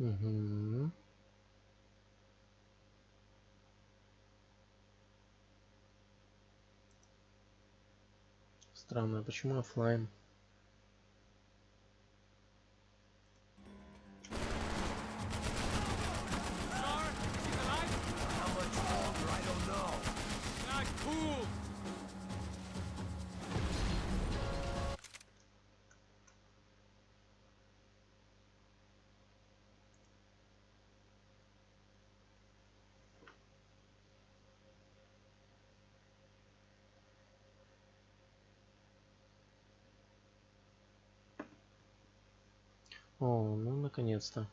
Угу. Странно, а почему оффлайн? О, ну наконец-то.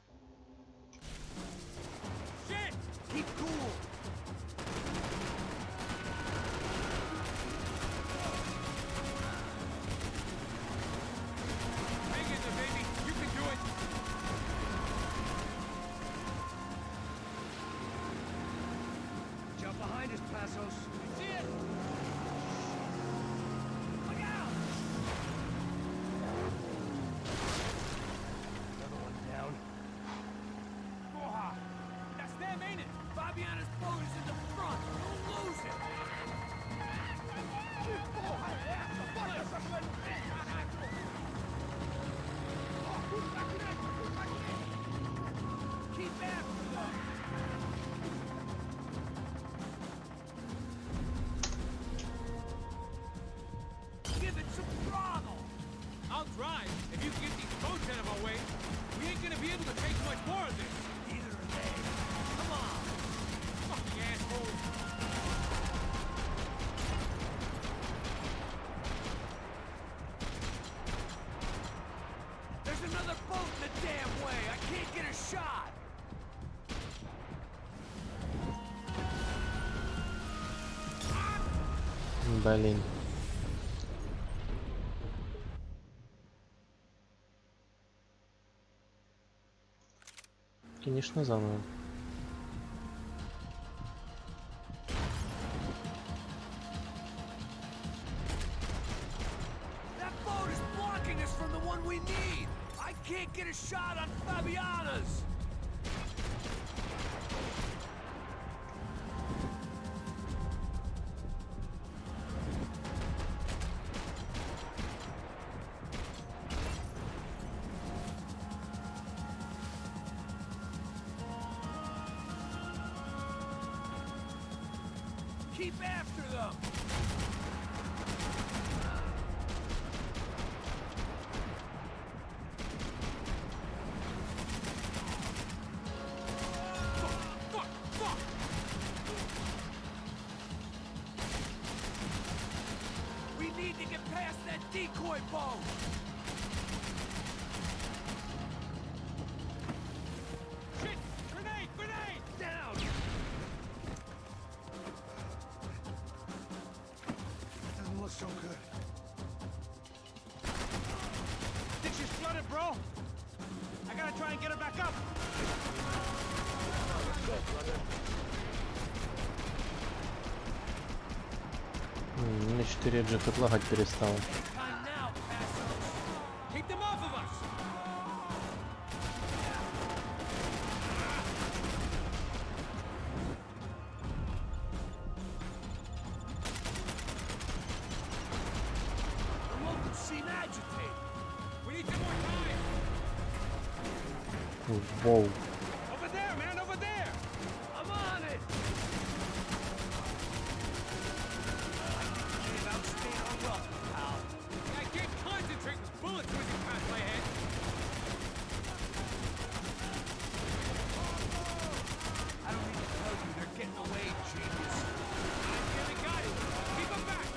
Блин. Конечно, заново. Keep after them! Fuck! We need to get past that decoy boat! Shit! Grenade! Down! Doesn't look so good. Think she's flooded, bro? I gotta try and get her back up. На 4G предлагать перестал. Keep them off of us. The locals seem agitated. We need some more time. Воу. Over there, man, over there. I'm on it. I can't concentrate with bullets whizzing past my head. I don't need to tell you, they're getting away, genius. I really got it. Keep them back.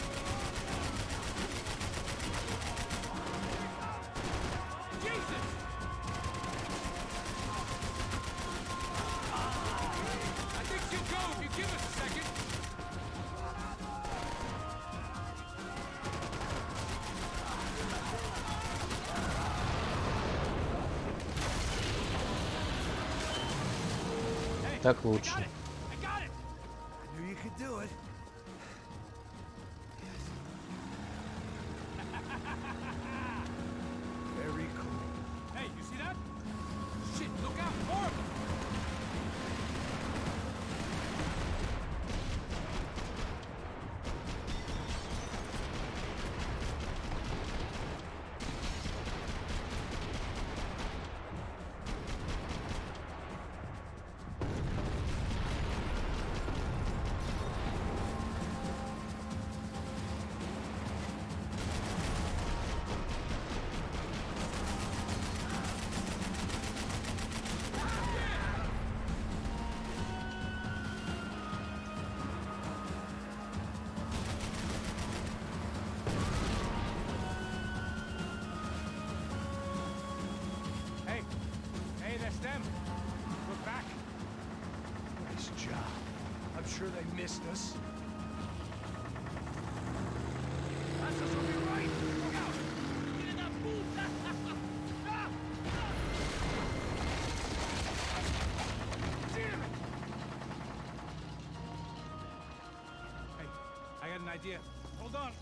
Jesus! I think she'll go if you give us a second. Так лучше. I got it! I knew you could do it. Very cool. Hey, you see that? Shit, look out! More of them. We're back. Nice job. I'm sure they missed us. Lassos will be right. Look out. Get in that booth. Damn it. Hey, I got an idea. Hold on.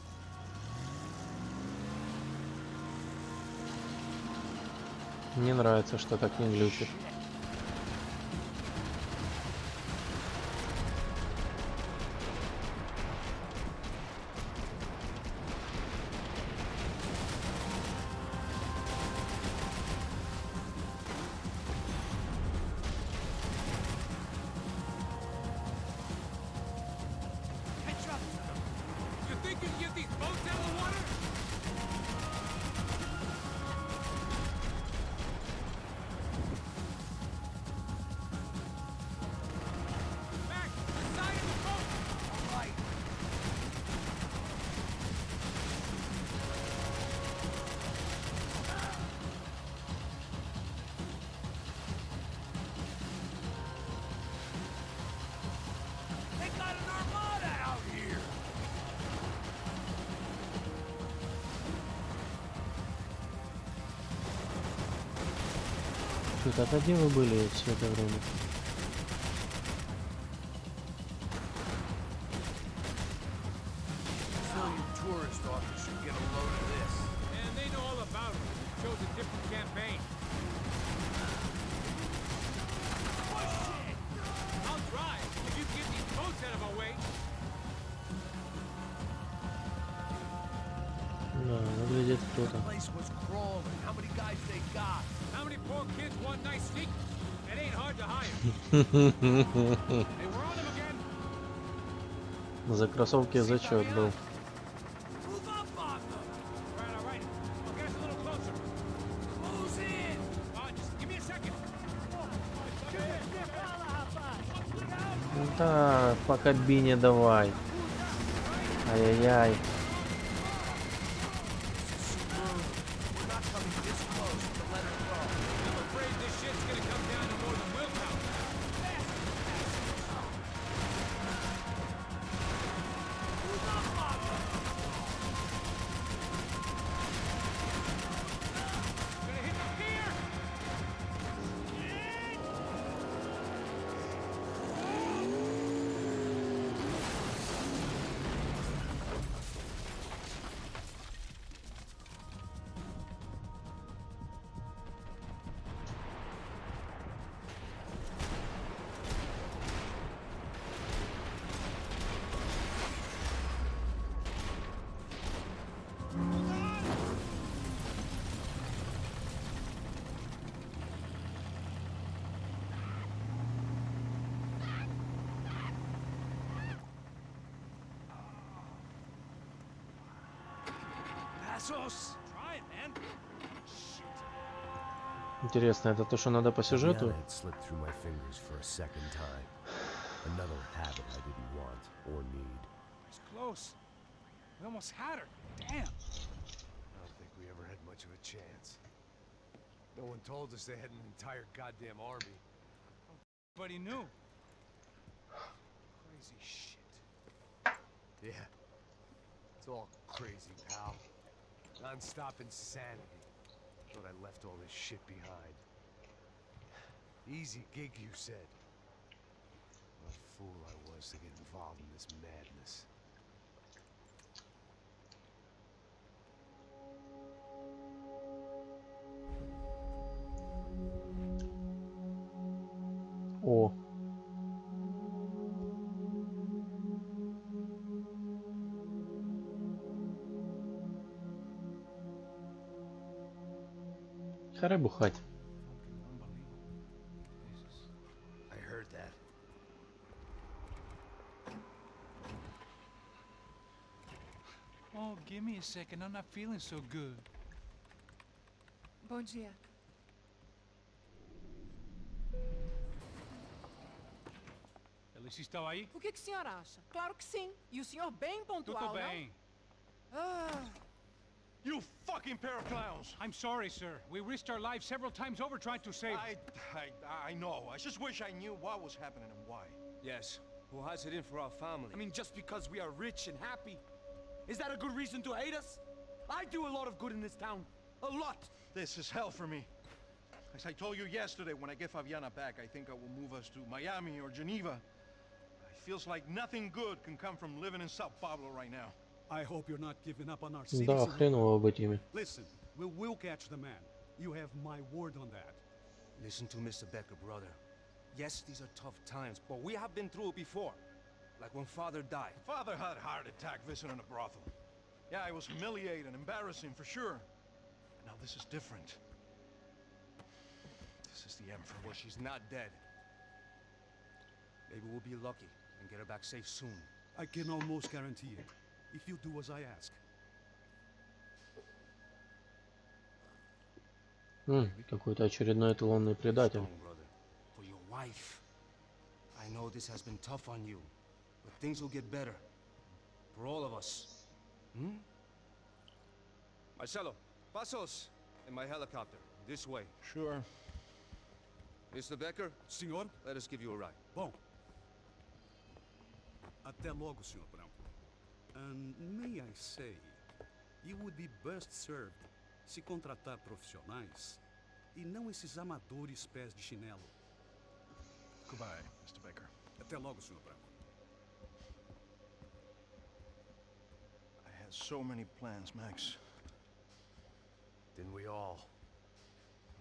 Мне нравится, что так не глючит. Catch up to them. You think you can get these boats out of the water? Back! The side of the boat! All right. They got an armada out here! Что-то где вы были все это время? Brazilian tourist office should get a load of this. And they know all about it. It chose a different campaign. I'll drive if you can get these boats out of our way. Да, выглядит круто. Place was crawling. How many guys they got? How many poor kids want nice sneakers? It ain't hard to hire. Hey, we're on them again. За кроссовки зачет был. Move up on them. All right. I'll get us a little closer. Close in. Just give me a second. Да, по кабине давай. Ай-яй-яй. We're not coming this close to let her go. I'm afraid this shit's gonna come down to more than willpower. Move up on them. Gonna hit the pier. Passos! Try it, man. Shit. Интересно, это то, что надо по сюжету? Had slipped through my fingers for a second time. Another habit I didn't want or need. It's close. We almost had her. Damn. I don't think we ever had much of a chance. No one told us they had an entire goddamn army. But he knew. Crazy shit. Yeah. It's all crazy, pal. Non-stop insanity. Thought I left all this shit behind. Easy gig, you said. What a fool I was to get involved in this madness. О. Харе бухать. I heard that. Oh, give me a second. I'm not feeling so good. Bom dia. Alice estava aí? O que o senhor acha? Claro que sim. E o senhor bem pontual, Tudo bem. não? Ah, You fucking pair of clowns! I'm sorry, sir. We risked our lives several times over trying to save... I know. I just wish I knew what was happening and why. Yes. Who has it in for our family? I mean, just because we are rich and happy, is that a good reason to hate us? I do a lot of good in this town. A lot! This is hell for me. As I told you yesterday, when I get Fabiana back, I think I will move us to Miami or Geneva. It feels like nothing good can come from living in Sao Paulo right now. I hope you're not giving up on our city. Да, хреново быть ими. Listen, we will catch the man. You have my word on that. Listen to Mr. Becker, brother. Yes, these are tough times, but we have been through it before. Like when Father died. Father had a heart attack visiting a brothel. Yeah, it was humiliating, embarrassing for sure. But now this is different. This is the Emperor. Well, she's not dead. Maybe we'll be lucky and get her back safe soon. I can almost guarantee it, if you do as I ask. Какой-то очередной эталонный предатель. Strong, brother. For your wife. I know this has been tough on you, but things will get better. For all of us. Hmm? Marcelo, pasos in my helicopter. This way. Sure. Mr. Becker, Senhor? let us give you a ride. Bom. Até logo, Sr. Branco. And may I say, you would be best served se contratar profissionais e não esses amadores pés de chinelo. Goodbye, Mr. Baker. Até logo, Sr. Branco. I had so many plans, Max. Didn't we all?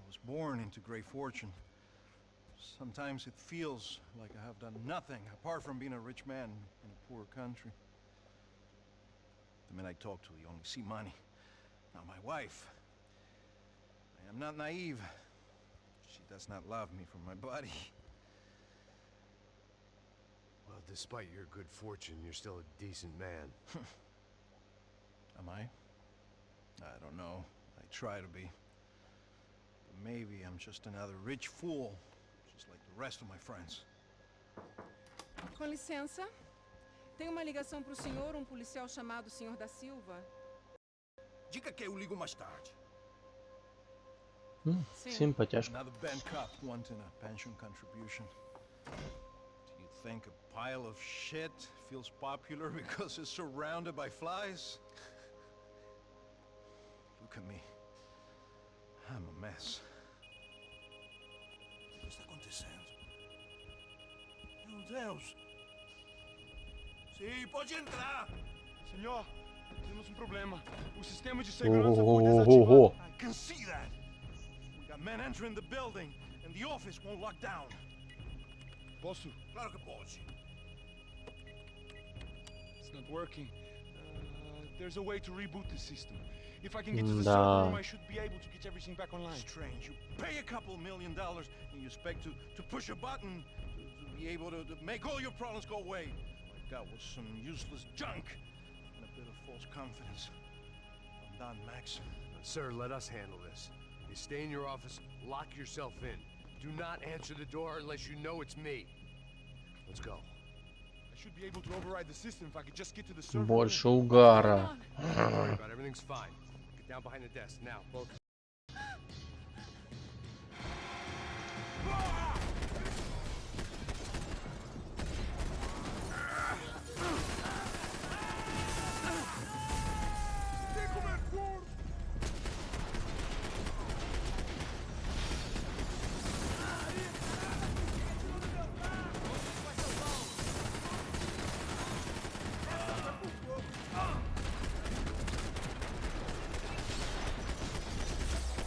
I was born into great fortune. Sometimes it feels like I have done nothing apart from being a rich man in a poor country. The men I talk to, they only see money. Now my wife, I am not naive. She does not love me for my body. Well, despite your good fortune, you're still a decent man. Am I? I don't know. I try to be. But maybe I'm just another rich fool, just like the rest of my friends. Com licença. Tem uma ligação para o senhor, policial chamado Sr. da Silva. Diga que eu ligo mais tarde. Симпатяшка. Another band cop wanting a pension contribution. Do you think a pile of shit feels popular because it's surrounded by flies? Look at me. I'm a mess. O que está acontecendo? Meu Deus! Sim, pode entrar! Senhor, temos problema. O sistema de Ого-го-го-го. I can see that! We got men entering the building, and the office won't lock down. Posso? Claro que pode. It's not working. There's a way to reboot the system. If I can get to the Да. server room, I should be able to get everything back online. Strange. You pay a couple $1 million, and you expect to push a button to be able to make all your problems go away. All I got was some useless junk and a bit of false confidence. I'm done, Max. Sir, let us handle this. You stay in your office, lock yourself in. Do not answer the door unless you know it's me. Let's go. I should be able to override the system if I could just get to the server Больше room. угара. Don't worry about it, everything's fine. Get down behind the desk. Now, both.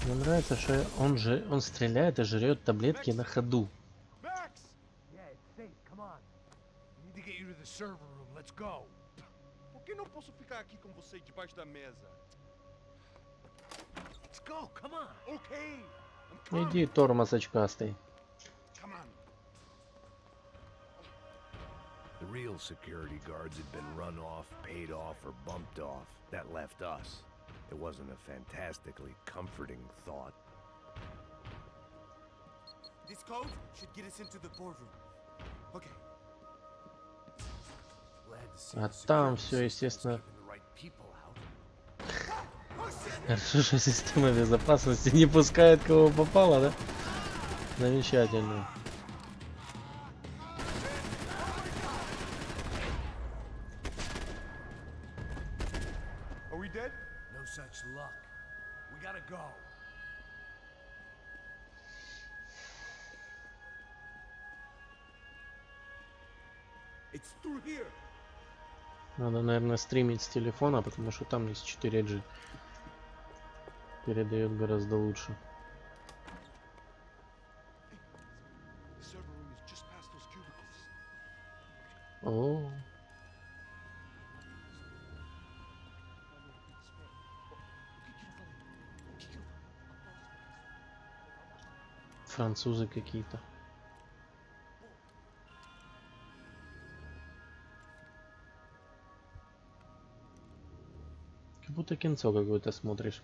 Мне нравится, что он стреляет и жрет таблетки на ходу. Max! Yeah, it's safe. Come on. We need to get you to the server room. Let's go. Por que não posso ficar aqui com você debaixo da mesa? Let's go. Come on. Okay. I'm coming. Иди, тормоз очкастый. Come on. The real security guards had been run off, paid off, or bumped off. That left us. It wasn't a fantastically comforting thought. This code should get us into the boardroom. Okay. Glad to see А the там security все, system's естественно, keeping the right people out. Хорошо, что система безопасности не пускает кого попало, да? Замечательно. Are we dead? No such luck. We gotta go. It's through here. Надо, наверное, стримить с телефона, потому что там есть 4G. Передает гораздо лучше. The server room is just past those cubicles. О, французы какие-то. Как будто кинцо какое-то смотришь.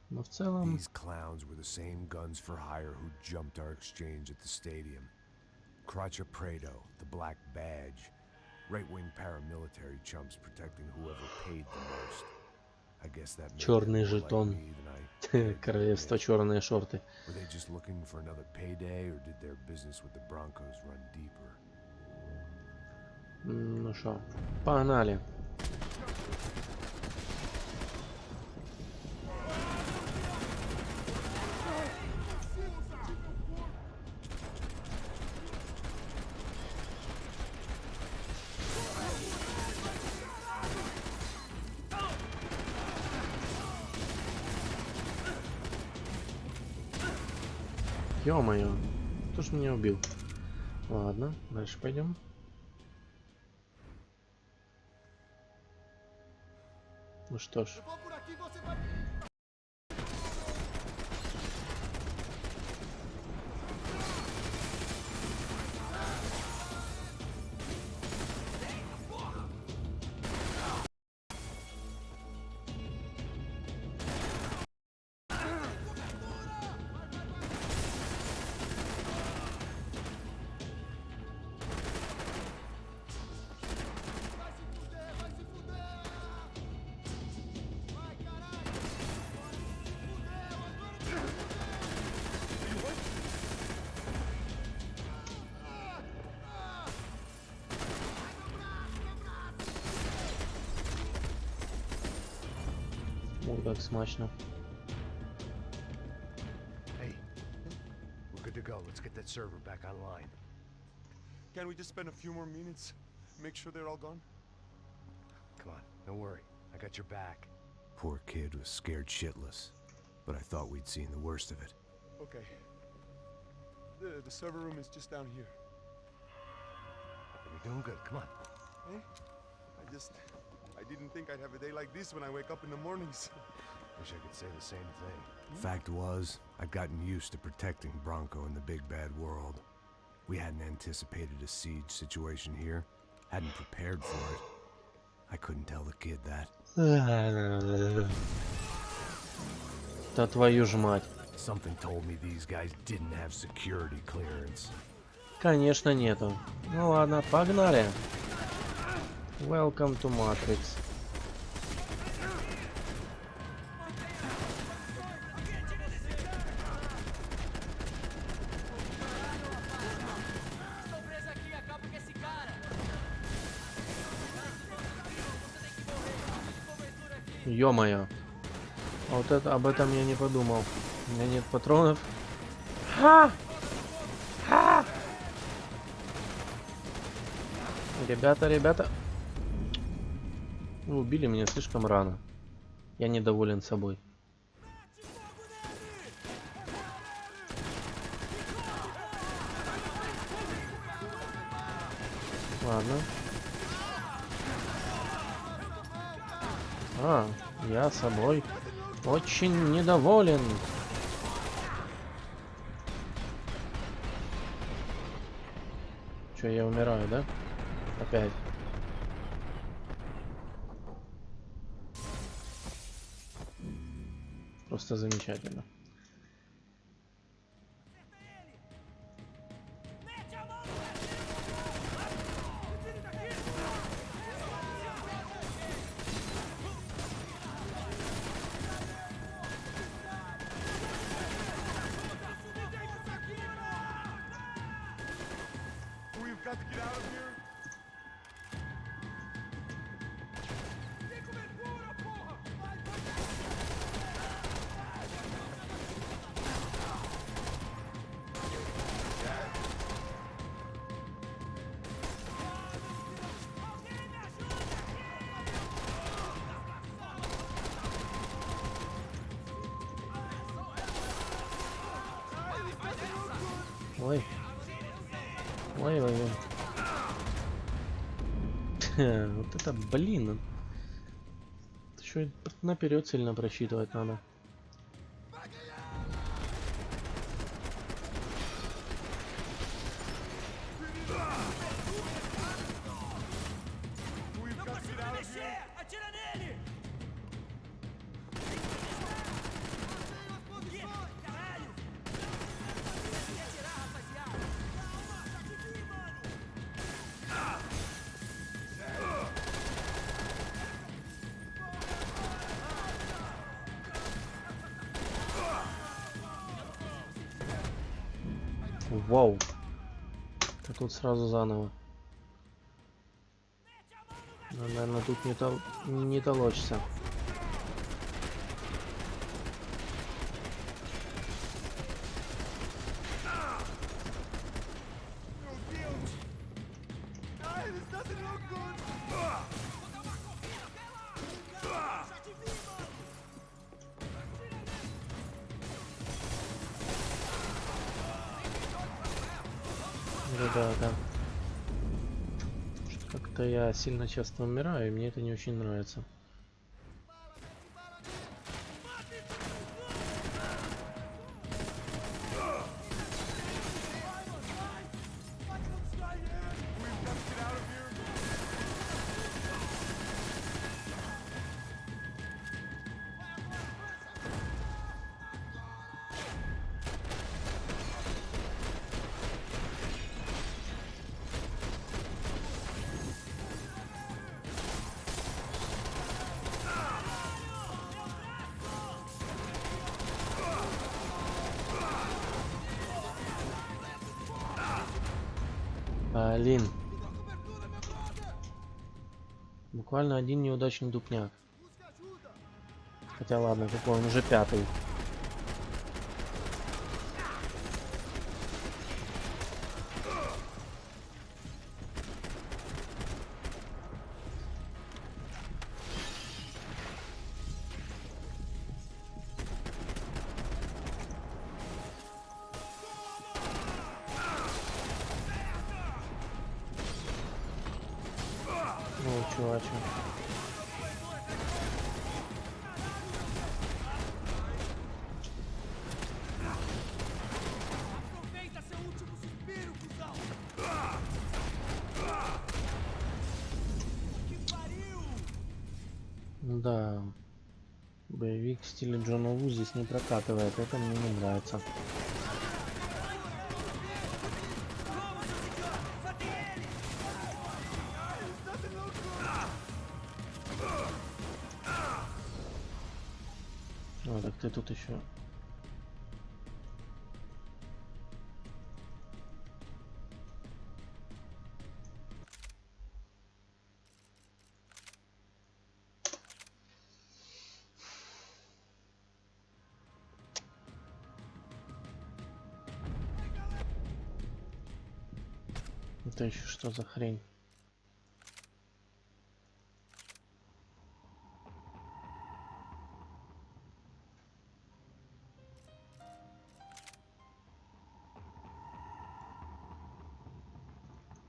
Но в целом... These clowns were the same guns for hire who jumped our exchange at the stadium. Crotcha Prado, the Black Badge. Right-wing paramilitary chumps protecting whoever paid the most. I guess that made them Черный more like жетон. me than I cared to Королевство admit. черные шорты. Were they just looking for another payday, or did their business with the Broncos run deeper? Ну что, погнали. Ё-моё, кто ж меня убил? Ладно, дальше пойдем. Ну что ж. Ой, как смачно. Hey, we're good to go. Let's get that server back online. Can't we just spend a few more minutes? Make sure they're all gone? Come on, don't worry. I got your back. Poor kid was scared shitless, but I thought we'd seen the worst of it. Okay. The server room is just down here. We're doing good. Come on. Hey? I didn't think I'd have a day like this when I wake up in the mornings. Wish I could say the same thing. Fact was, I'd gotten used to protecting Bronco in the big bad world. We hadn't anticipated a siege situation here, hadn't prepared for it. I couldn't tell the kid that. Да твою ж мать. Something told me these guys didn't have security clearance. Конечно нету. Ну ладно, погнали. Welcome to Matrix. Ё-моё. А вот это, об этом я не подумал. У меня нет патронов. Ребята. Вы убили меня слишком рано. Я недоволен собой. Ладно. Я собой очень недоволен. Че, я умираю, да? Опять. Просто замечательно. got to get out of here. Ой. Ой, ой, ой. Вот это, блин. Еще наперед сильно просчитывать надо. We've got to get out of here. Atira nele! Caralho! Quer atirar, rapaziada? Calma, tá de mim, mano! Вау. Так тут сразу заново. Но, наверное, тут не толочься. Ребята, как-то я сильно часто умираю, и мне это не очень нравится. Блин. Буквально один неудачный дупняк. Хотя ладно, какой он уже пятый. Ну, чуваче. Aproveita seu último suspiro, cuzão! Que pariu! Да. Боевик в стиле Джона Ву здесь не прокатывает. Это мне не нравится. О, так ты тут еще. Это еще что за хрень?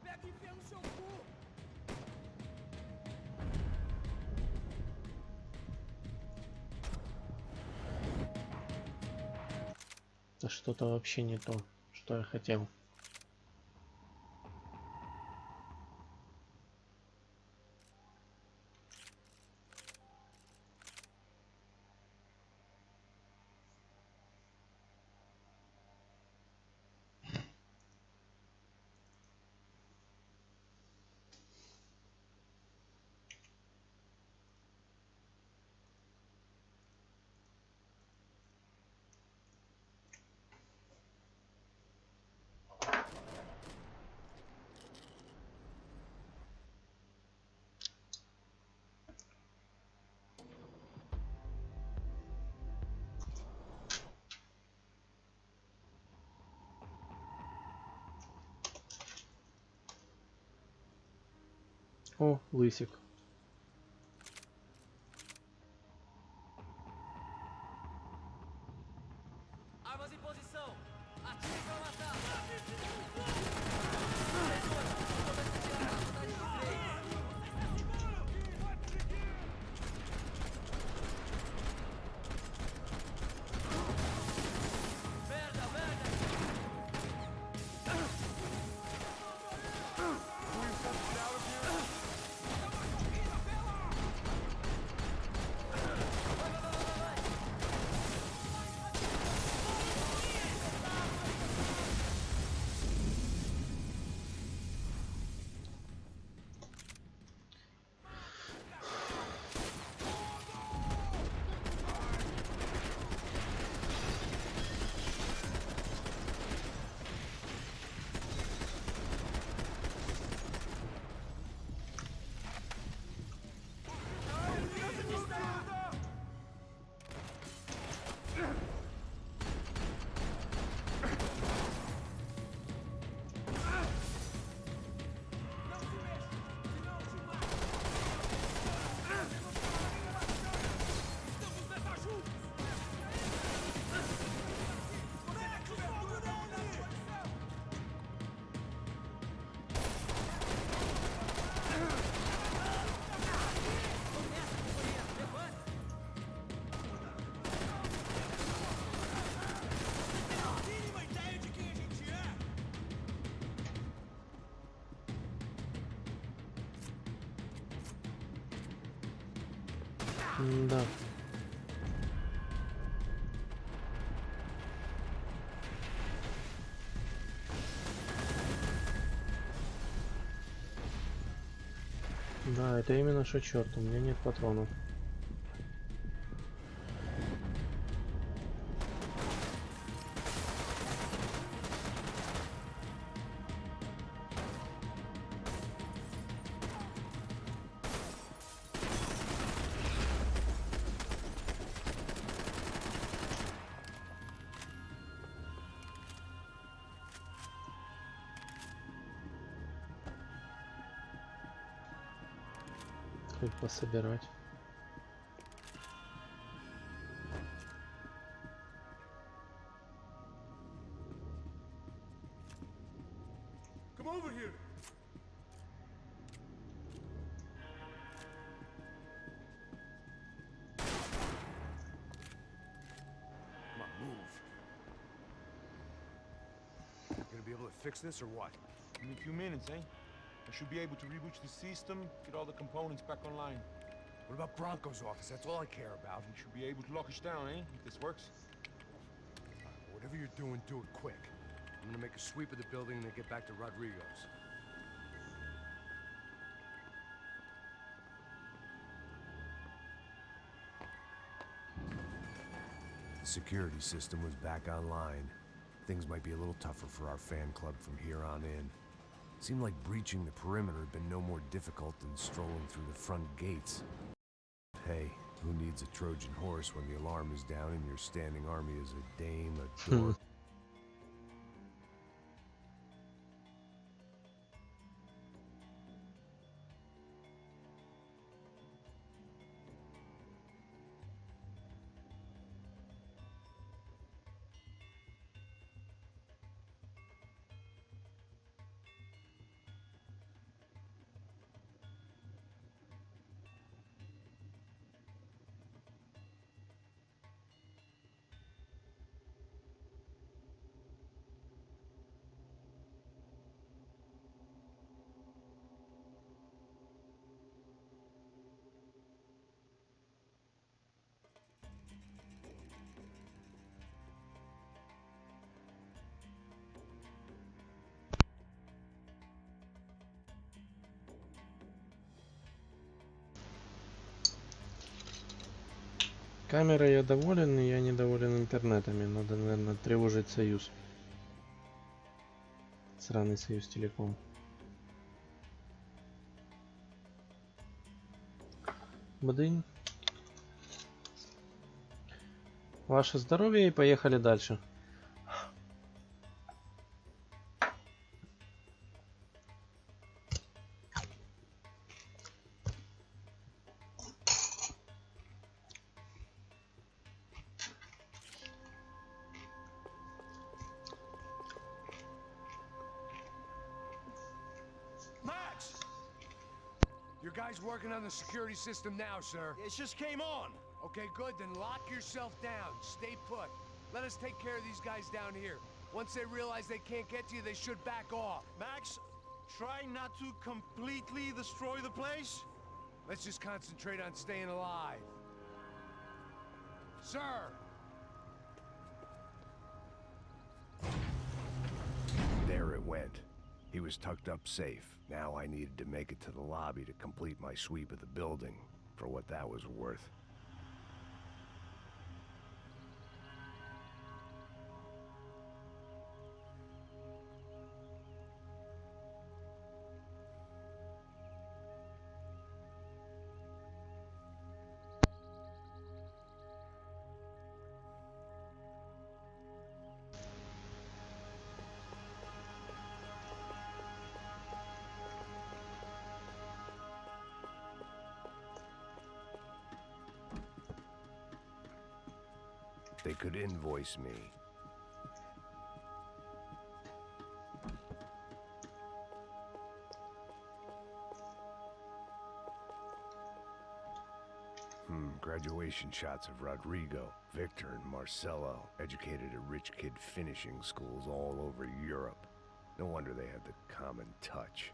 Pega e enfia no seu cu! Это что-то вообще не то, что я хотел. О, лысик. Armas em posição. Atire para matar. Merda, merda. Да. Да, это именно что черт, у меня нет патронов. Хоть пособирать. Come over here. Come on, move. You gonna be able to fix this or what? In a few minutes, eh? I should be able to reboot the system, get all the components back online. What about Bronco's office? That's all I care about. You should be able to lock us down, eh? If this works. Whatever you're doing, do it quick. I'm gonna make a sweep of the building and then get back to Rodrigo's. The security system was back online. Things might be a little tougher for our fan club from here on in. Seemed like breaching the perimeter had been no more difficult than strolling through the front gates. Hey, who needs a Trojan horse when the alarm is down and your standing army is a dame, a dork? Камерой я доволен, и я недоволен интернетами. Надо, наверное, тревожить Союз. Сраный Союз Телеком. Бдынь. Ваше здоровье, и поехали дальше. Your guys working on the security system now, sir. It just came on. Okay, good, then lock yourself down. Stay put. Let us take care of these guys down here. Once they realize they can't get to you, they should back off. Max, try not to completely destroy the place. Let's just concentrate on staying alive. Sir! There it went. He was tucked up safe. Now I needed to make it to the lobby to complete my sweep of the building, for what that was worth. They could invoice me. Graduation shots of Rodrigo, Victor, and Marcelo, educated at rich kid finishing schools all over Europe. No wonder they had the common touch.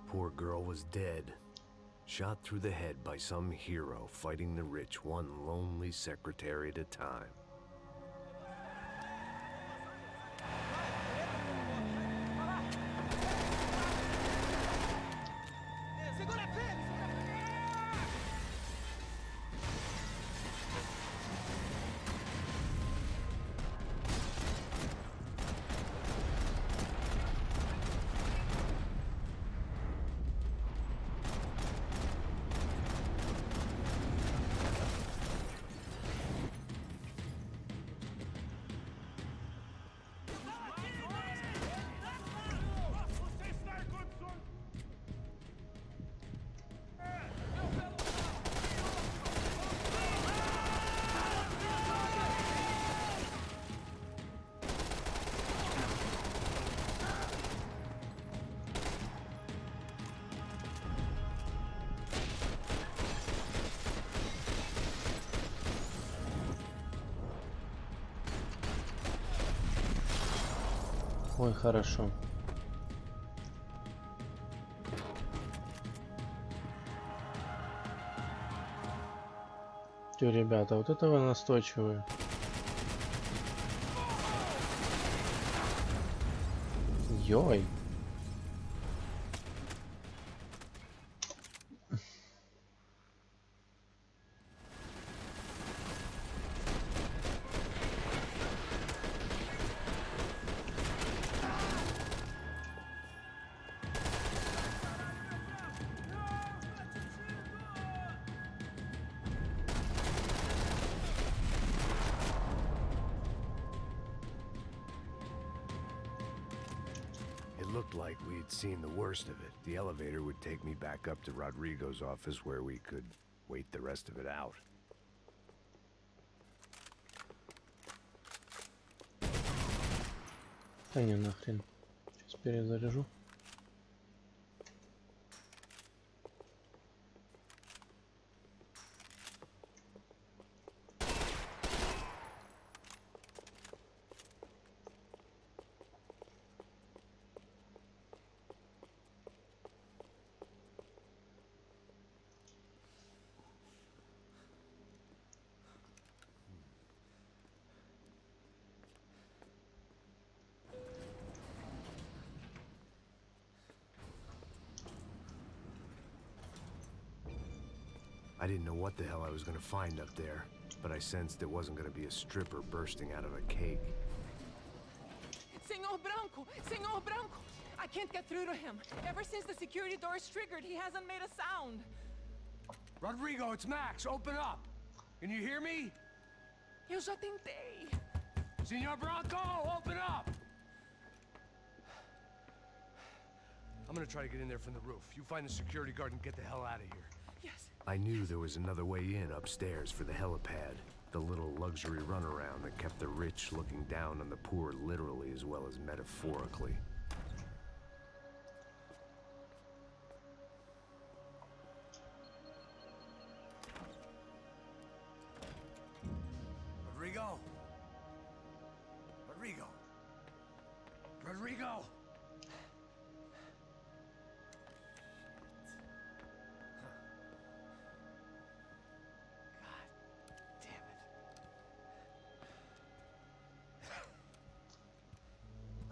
Poor girl was dead. Shot through the head by some hero fighting the rich one lonely secretary at a time. Ой, хорошо. Тё, ребята, вот это вы настойчивые. Йой. It looked like we had seen the worst of it. The elevator would take me back up to Rodrigo's office where we could wait the rest of it out. Да не нахрен. Сейчас перезаряжу. I didn't know what the hell I was gonna find up there, but I sensed it wasn't gonna be a stripper bursting out of a cake. Senor Branco! Senor Branco! I can't get through to him. Ever since the security door is triggered, he hasn't made a sound. Rodrigo, it's Max. Open up. Can you hear me? Eu já tentei. Senor Branco, open up! I'm gonna try to get in there from the roof. You find the security guard and get the hell out of here. Yes. I knew there was another way in upstairs for the helipad. The little luxury runaround that kept the rich looking down on the poor literally as well as metaphorically. Rodrigo! Rodrigo! Rodrigo!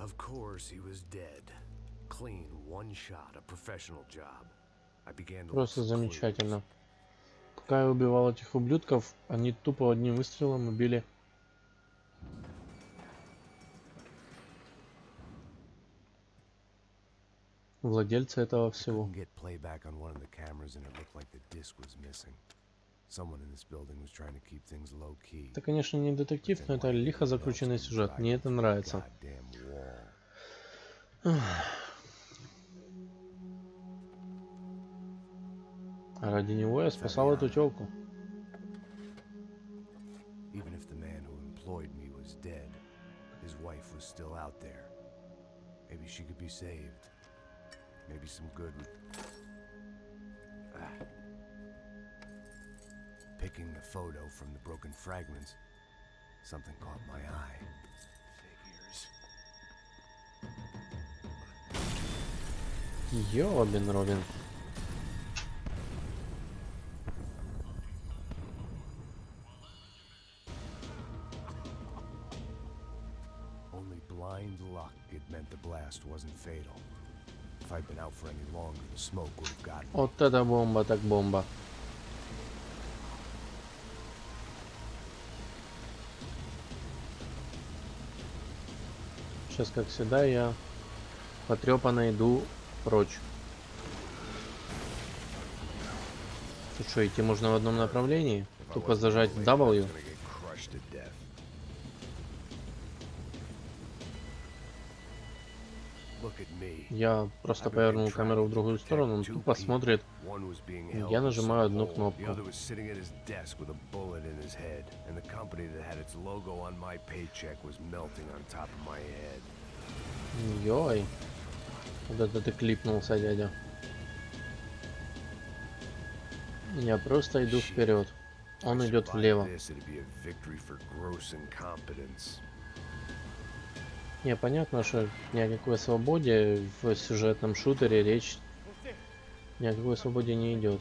Of course, he was dead. Clean, one shot, a professional job. I began to look Просто for clues. замечательно. Пока я убивал этих ублюдков, они тупо одним выстрелом убили владельца этого всего. Couldn't get playback on one of the cameras and it looked like the disc was missing. Someone in this building was trying to keep things low key. Это, конечно, не детектив, но это лихо закрученный сюжет. Мне это нравится. А ради него я спасал эту тёлку. Even if the man who employed me was dead, his wife was still out there. Maybe she could be saved. Maybe some good. Picking the photo from the broken fragments, something caught my eye. Figures. Ёбен Робин. Only blind luck it meant the blast wasn't fatal. If I'd been out for any longer, the smoke would have gotten me. Вот это бомба, так бомба. Сейчас, как всегда, я потрёпанно иду прочь. Тут что, идти можно в одном направлении? Тупо зажать W. Я просто повернул камеру в другую сторону, он тупо смотрит. Я нажимаю одну кнопку. Йой. Вот это ты клипнулся, дядя. Я просто иду вперед. Он идет влево. Не, понятно, что ни о какой свободе в сюжетном шутере речь ни о какой свободе не идет.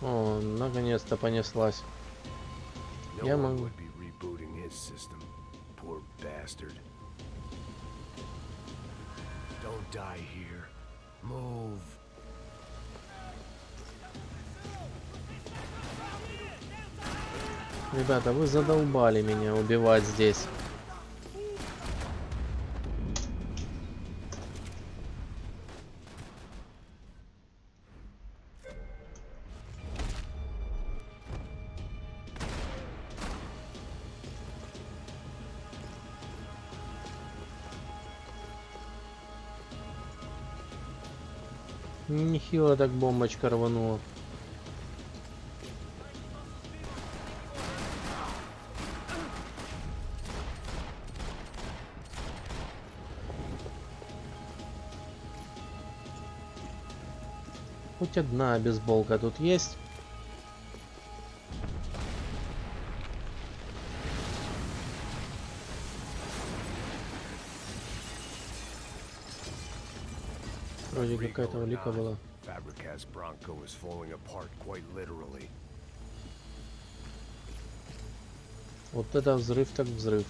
О, наконец-то понеслась. Я могу. Poor bastard. Don't die here. Move. Ребята, вы задолбали меня убивать здесь. Нехило так бомбочка рванула. Хоть одна бейсболка тут есть. Вроде какая-то улика была. Вот это взрыв так взрыв.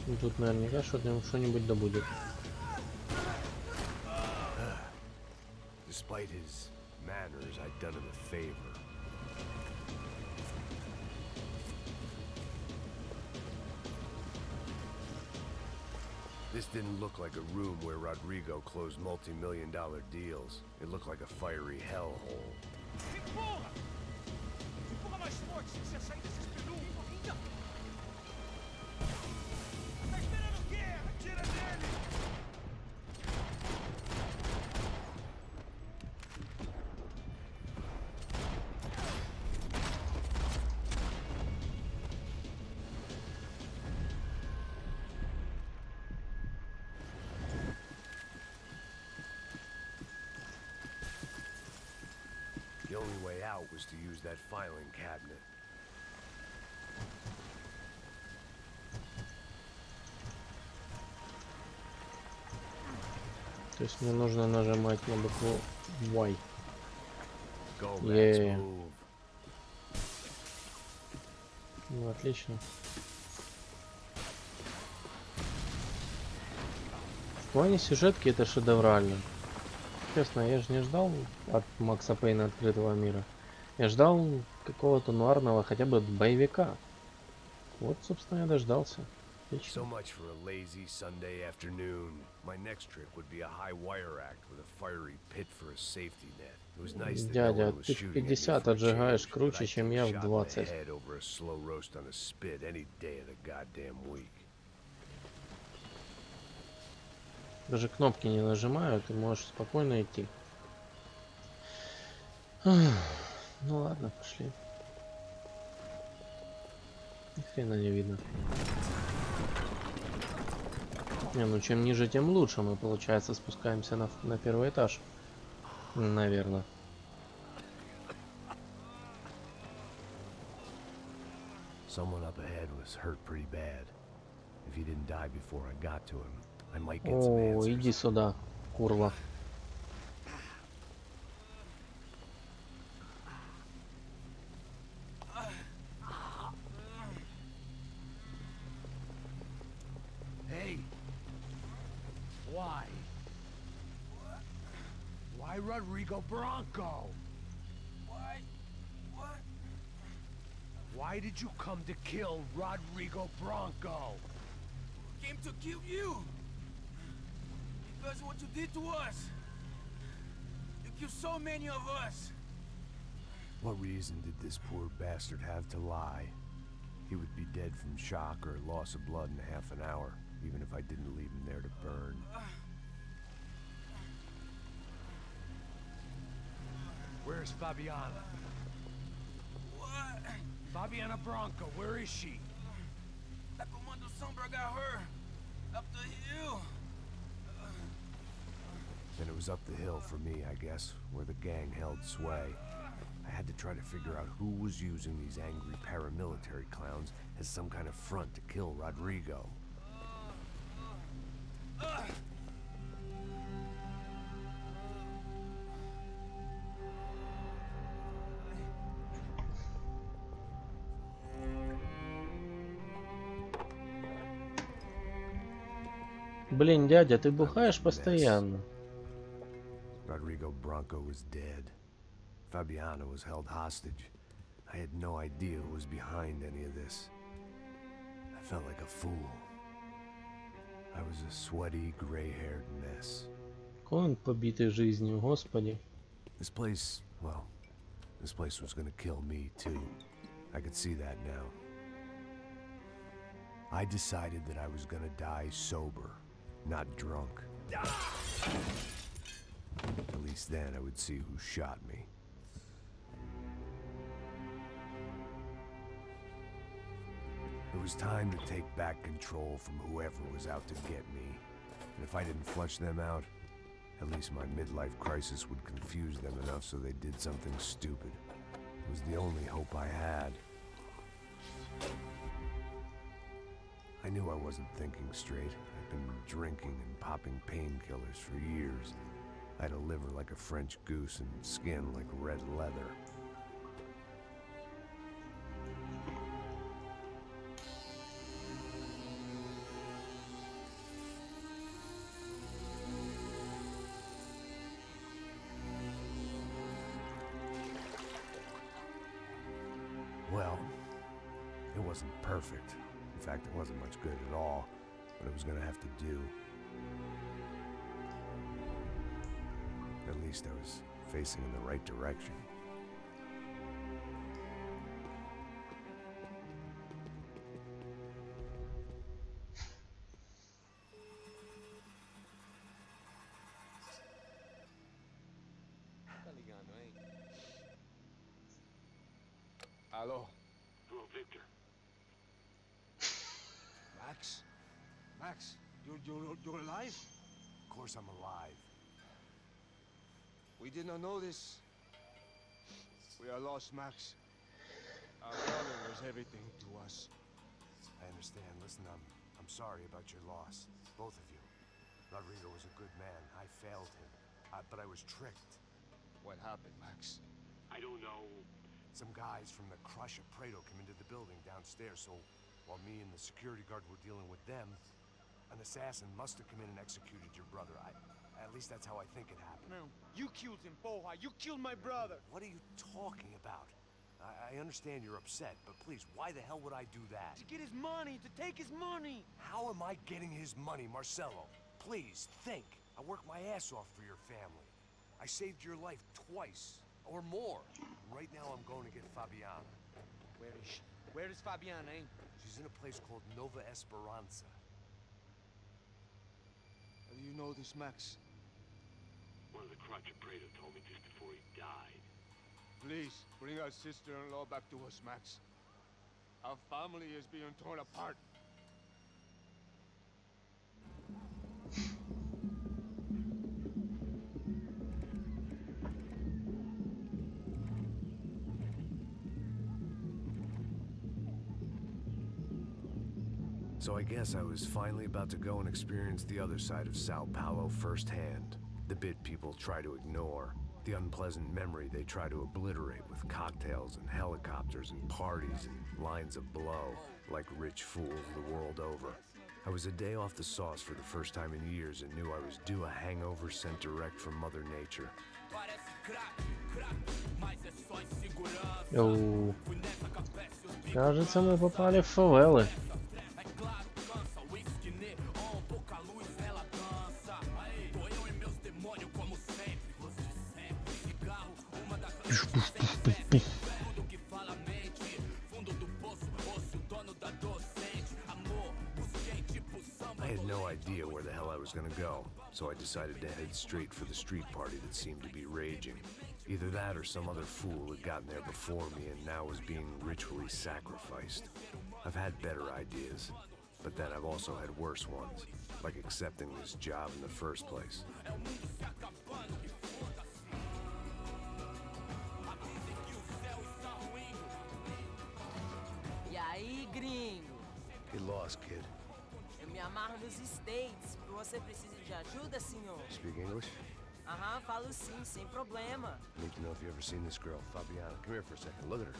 И тут наверняка что-нибудь да будет. Despite his manners, I'd done him a favor. This didn't look like a room where Rodrigo closed multi-million-dollar deals. It looked like a fiery hellhole. Empurra! Empurra mais forte, se você sair desses peludos. Tá esperando o quê? Atira nele! The only way out was to use that filing cabinet. То есть мне нужно нажимать на букву Y. Go, Max, Yeah. move. Ну, отлично. В плане сюжетки это шедеврально. Честно, я же не ждал от Макса Пейна открытого мира. Я ждал какого-то нуарного хотя бы боевика. Вот, собственно, я дождался. So Отлично. much for a lazy Sunday afternoon. My next trick would be a high wire act with a fiery pit for a safety net. It was nice that no Дядя, one was ты в shooting at me 50 for a отжигаешь change, but круче, I'd чем take я a в shot in the 20. head over a slow roast on a spit any day of the goddamn week. Даже кнопки не нажимаю, ты можешь спокойно идти. Ну ладно, пошли. Ни хрена не видно. Не, ну чем ниже, тем лучше. Мы, получается, спускаемся на первый этаж. Наверное. Someone up ahead was hurt pretty bad. If he didn't die before I got to him, I might get some О, answers. иди сюда, курва. Hey! Why? Why Rodrigo Bronco? Why? What? Why did you come to kill Rodrigo Bronco? Came to kill you! Because of what you did to us! You killed so many of us! What reason did this poor bastard have to lie? He would be dead from shock or loss of blood in half an hour, even if I didn't leave him there to burn. Where's Fabiana? What? Fabiana Bronco, where is she? That Commando Sombra got her! Up the hill! Then it was up the hill for me, I guess, where the gang held sway. I had to try to figure out who was using these angry paramilitary clowns as some kind of front to kill Rodrigo. Блин, дядя, ты бухаешь постоянно. Rodrigo Bronco was dead. Fabiana was held hostage. I had no idea who was behind any of this. I felt like a fool. I was a sweaty, gray-haired mess. Он побитый жизнью, господи. This place, well, this place was gonna kill me too. I could see that now. I decided that I was gonna die sober, not drunk. At least then I would see who shot me. It was time to take back control from whoever was out to get me. And if I didn't flush them out, at least my midlife crisis would confuse them enough so they did something stupid. It was the only hope I had. I knew I wasn't thinking straight. I'd been drinking and popping painkillers for years. I had a liver like a French goose and skin like red leather. Well, it wasn't perfect. In fact, it wasn't much good at all, but it was gonna have to do. At least I was facing in the right direction. Hello. Hello, Victor. Max? Max, you're alive? Of course I'm alive. We did not know this. We are lost, Max. Our brother was everything to us. I understand. Listen, I'm sorry about your loss. Both of you. Rodrigo was a good man. I failed him. But I was tricked. What happened, Max? I don't know. Some guys from the Crush of Prado came into the building downstairs, so while me and the security guard were dealing with them, an assassin must have come in and executed your brother. At least that's how I think it happened. No, you killed him, Boha. You killed my brother. What are you talking about? I understand you're upset, but please, why the hell would I do that? To get his money, to take his money. How am I getting his money, Marcelo? Please, think. I worked my ass off for your family. I saved your life twice, or more. Right now I'm going to get Fabiana. Where is she? Where is Fabiana, eh? She's in a place called Nova Esperanza. How do you know this, Max? One of the Crotch of Prado told me just before he died. Please, bring our sister-in-law back to us, Max. Our family is being torn apart. So I guess I was finally about to go and experience the other side of Sao Paulo firsthand. The bit people try to ignore. The unpleasant memory they try to obliterate with cocktails and helicopters and parties and lines of blow, like rich fools the world over. I was a day off the sauce for the first time in years and knew I was due a hangover sent direct from Mother Nature. Йоу. Кажется, мы попали в фавелы. I had no idea where the hell I was gonna go, so I decided to head straight for the street party that seemed to be raging. Either that or some other fool had gotten there before me and now was being ritually sacrificed. I've had better ideas, but then I've also had worse ones, like accepting this job in the first place. E aí, gringo? Get lost, kid. Eu me amarro nos States. Você precisa de ajuda, senhor? Speak English? Aham, falo sim, sem problema. Need to know if you've ever seen this girl, Fabiana. Come here for a second. Look at her.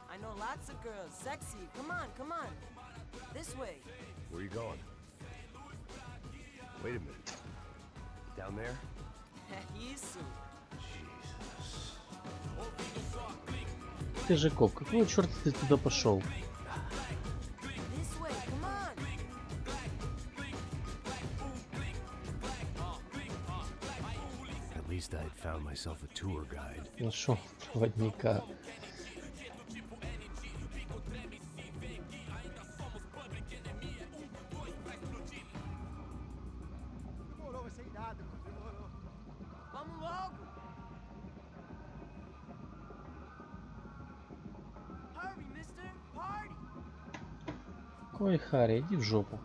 I know lots of girls. Sexy. Come on, come on. This way. Where are you going? Wait a minute. Down there? Isso. Jesus. Ты же коп, какого черта ты туда пошел? This way, come on. At least I had found myself a tour guide. Нашел проводника. Demorou, vai ser irado. Demorou. Vamos logo. Hurry, mister. Party. Ой, Харри, иди в жопу.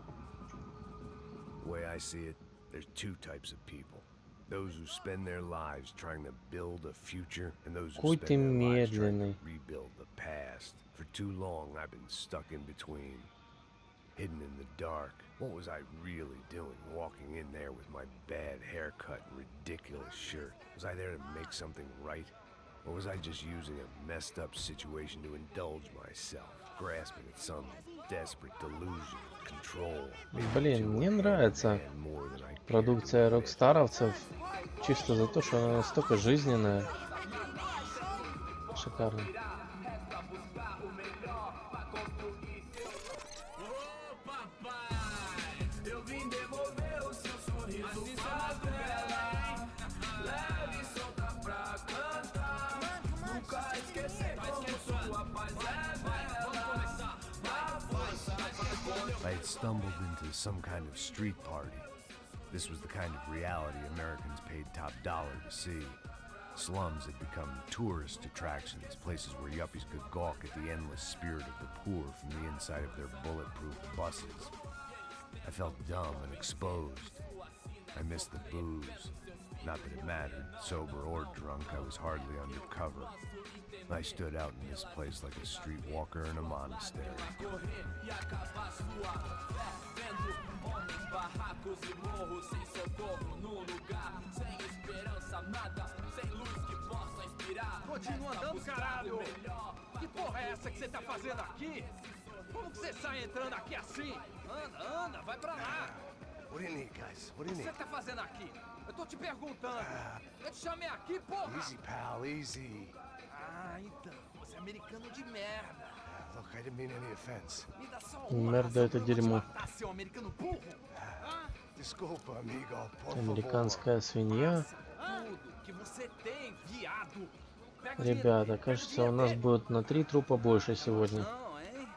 The way I see it, there's two types of people. Those who spend their lives trying to build a future, and those who Какой spend ты their lives trying медленный. to rebuild the past. For too long, I've been stuck in between. Hidden in the dark. What was I really doing walking in there with my bad haircut and ridiculous shirt? Was I there to make something right? Or was I just using a messed up situation to indulge myself, grasping at some desperate delusion of control? Блин, мне нравится продукция рокстаровцев чисто за то, что она настолько жизненная. Шикарно. Eu vim devolver o I'd stumbled into some kind of street party. This was the kind of reality Americans paid top dollar to see. Slums had become tourist attractions, places where yuppies could gawk at the endless spirit of the poor from the inside of their bulletproof buses. I felt dumb and exposed. I missed the booze. Not that it mattered, sober or drunk, I was hardly undercover. I stood out in this place like a streetwalker in a monastery. Continua andando, caralho! Que porra é essa que você tá fazendo aqui? Como que você sai entrando aqui assim? Anda, anda, vai pra lá! What do you need, guys? What do O you que need? você tá fazendo aqui? Eu tô te perguntando. Eu te chamei aqui, porra! Easy, pal, easy. Ah, então. Você é americano de merda. Look, I didn't mean any offense. Me dá só uma Merda, razão это pra eu te дерьмо. matar, seu americano burro. Desculpa, amigo, por favor. Американская свинья. Tudo que você tem, viado. Pega o dinheiro Ребята, dele, pega o кажется, у dinheiro нас dele. будет на 3 трупа больше сегодня. Não, hein?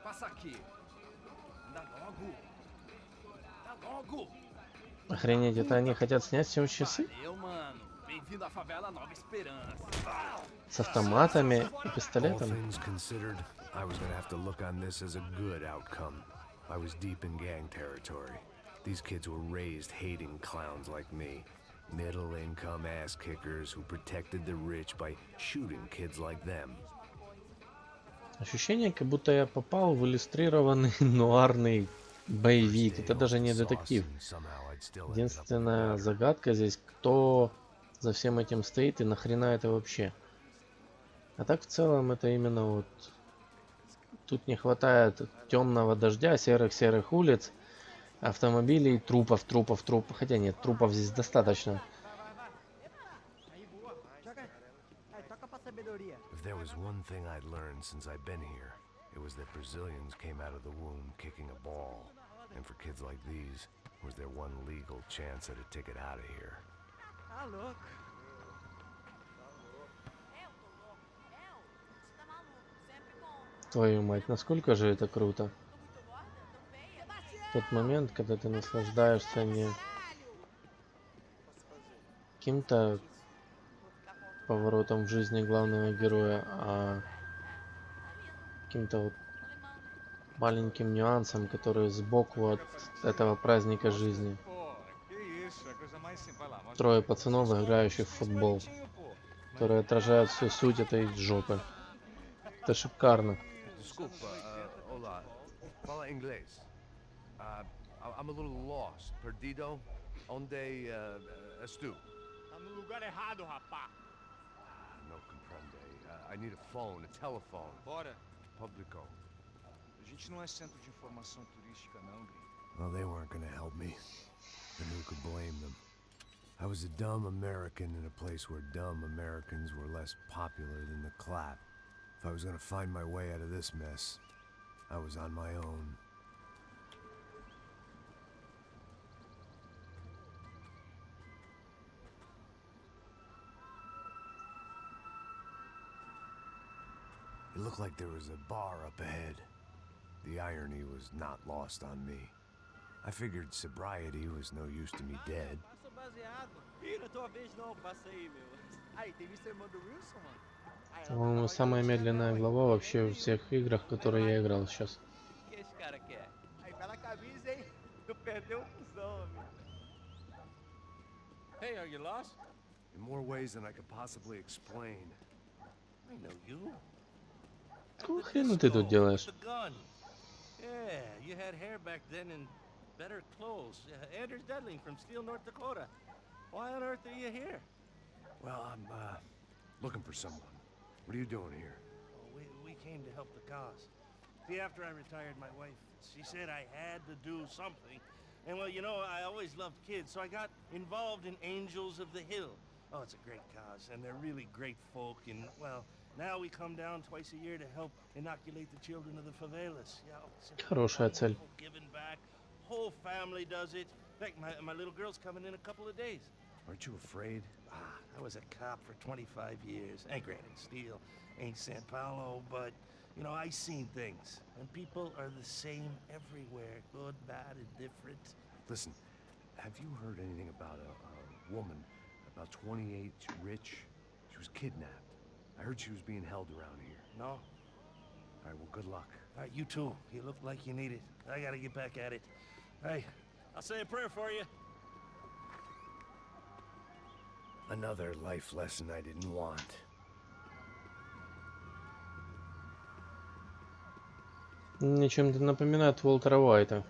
Passa aqui. Anda logo. Anda logo. Охренеть, это они хотят снять все часы? Valeu, mano. Bem-vindo à favela Nova Esperança. С автоматами и All пистолетами? things considered, I was gonna have to look on this as a good outcome. I was deep in gang territory. These kids were raised hating clowns like me. Middle-income ass-kickers who protected the rich by shooting kids like them. Ощущение, как будто я попал в иллюстрированный нуарный боевик. Это даже не детектив. Единственная загадка здесь, кто за всем этим стоит и нахрена это вообще. А так в целом это именно вот... Тут не хватает темного дождя, серых улиц, автомобилей, трупов. Хотя нет, трупов здесь достаточно. If there was one thing I'd learned since I've been here, it was that Brazilians came out of the womb kicking a ball. And for kids like these, was their one legal chance at a ticket out of here. Tá louco. Твою мать, насколько же это круто. Тот момент, когда ты наслаждаешься не каким-то поворотом в жизни главного героя, а каким-то вот маленьким нюансом, который сбоку от этого праздника жизни. Трое пацанов, играющих в футбол, которые отражают всю суть этой жопы. Это шикарно. Desculpa, olá. Fala inglês. I'm a little lost. Perdido? Onde estou? Tá no lugar errado, rapá. No comprende. I need a phone, a telephone. Bora. Publico. A gente não é centro de informação turística, não, gringo. Well, they weren't gonna help me. And who could blame them? I was a dumb American in a place where dumb Americans were less popular than the clap. If I was gonna find my way out of this mess, I was on my own. It looked like there was a bar up ahead. The irony was not lost on me. I figured sobriety was no use to me dead. По-моему, самая медленная глава вообще во всех играх, которые я играл сейчас. Hey, are you lost? In more ways than I could possibly explain. I know you. Какого хрена ты тут делаешь? The gun. Yeah, you had hair back then and better clothes. Anders Dudling from Steele, North Dakota. Why on earth are you here? Well, I'm looking for someone. What are you doing here? Well, we came to help the cause. See, after I retired, my wife, she said I had to do something. And well, you know, I always loved kids, so I got involved in Angels of the Hill. Oh, it's a great cause, and they're really great folk, and well, now we come down twice a year to help inoculate the children of the favelas. Yeah, Хорошая цель. Giving back. Whole family does it. In fact, my little girl's coming in a couple of days. Aren't you afraid? I was a cop for 25 years. Ain't Granite Steel, ain't San Paulo, but You know, I seen things, and people are the same everywhere, good, bad, indifferent. Listen, have you heard anything about a woman, about 28, rich? She was kidnapped. I heard she was being held around here. No? All right, well, good luck. All right, you too. You look like you need it. I gotta get back at it. Hey, I'll say a prayer for you. Another life lesson I didn't want. Мне чем-то напоминает Уолтера Уайта.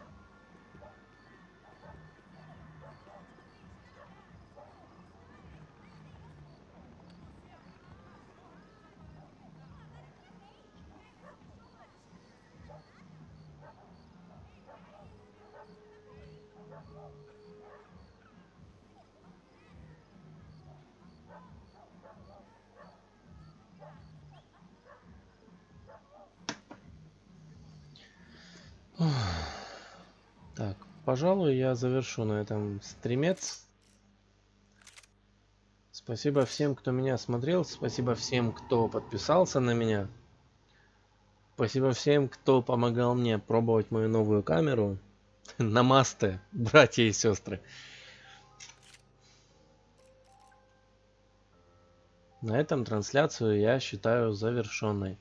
Так, пожалуй, я завершу на этом стримец. Спасибо всем, кто меня смотрел. Спасибо всем, кто подписался на меня. Спасибо всем, кто помогал мне пробовать мою новую камеру. Намасте, братья и сестры. На этом трансляцию я считаю завершенной.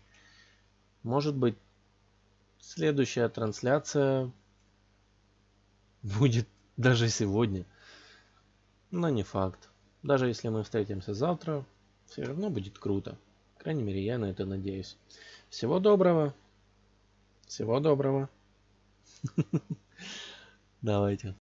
Может быть, следующая трансляция будет даже сегодня. Но не факт. Даже если мы встретимся завтра, все равно будет круто. По крайней мере, я на это надеюсь. Всего доброго. Всего доброго. Давайте.